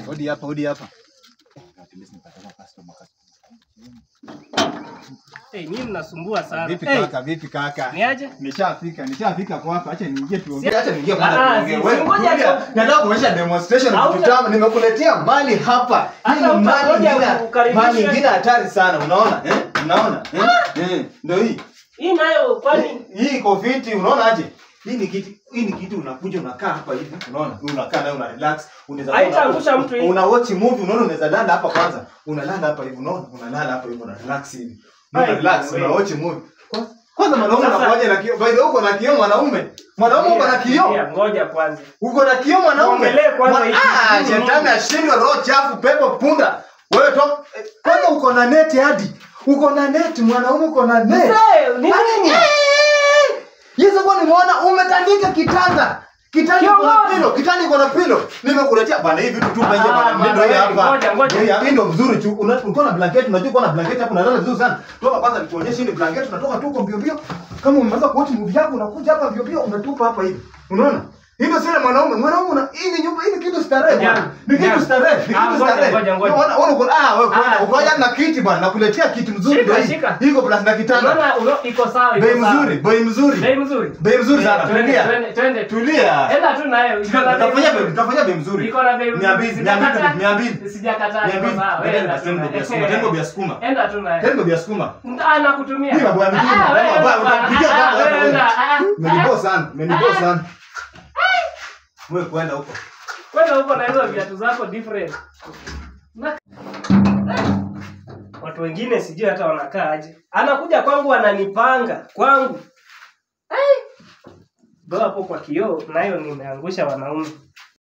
Odi hapa. Nini mnasumbua sana? Vipi kaka? Niaje? Nishafika kwako. Acha niingie tuongee. Wewe ngoja. Nataka kuonyesha demonstration kututama. Nimekuletea mali hapa. Hii mali nyingine hatari sana. Unaona? Unaona? Ndio hii. Hii nayo kwani hii iko fiti, unaona aje? Hii ni kitu unakuja unakaa hapa hivi, unaona? Unakaa na una relax, unaweza haitaangusha mtu hivi. Una watch movie, unaona unaweza lala hapa kwanza. Unalala hapa hivi, unaona? Unalala hapa hivi una relax hivi. Una relax, una watch movie. Kwanza mwanaume anakuja na kioo. By the way uko na kioo mwanaume. Mwanaume uko na kioo. Ngoja kwanza. Uko na kioo mwanaume. Shetani ashindwe roho chafu pepo punda. Wewe to kwanza uko na net hadi. Uko na net mwanaume uko na net. Nini? Yesu bwana nimeona umetandika kitanda. Kitanda iko na pilo. Nimekuletea bana hivi vitu tu nje bana. Ndio hapa. Hii ndio mzuri tu. Uko na blanket, unajua uko na blanket hapo unalala vizuri sana. Toka kwanza nikuonyeshe ile blanket unatoka tu kwa mbio. Kama umemaliza kuoti movie yako unakuja hapa mbio unatupa hapa hivi. Unaona? Hilo sio mwanaume una hii nyumba hii kitu starehe bwana. Ni kitu starehe. Unaona uko wewe ukoja na kiti bwana nakuletea kitu mzuri ndio hii. Iko plus na kitanda. Unaona iko sawa Bei mzuri sana. Twende. Tulia. Enda tu nayo. Utafanya bei mzuri. Iko na bei mzuri. 200. Sijakataa iko sawa. Enda Tengo vya sukuma. Enda tu nayo. Tengo vya sukuma. Nakutumia. Mimi bwana Umeniboa sana. Wewe kwenda huko na hizo viatu zako different. Watu wengine sijui hata wanakaa aje. Anakuja kwangu ananipanga kwangu. Doa hapo kwa kioo nayo nimeangusha wanaume.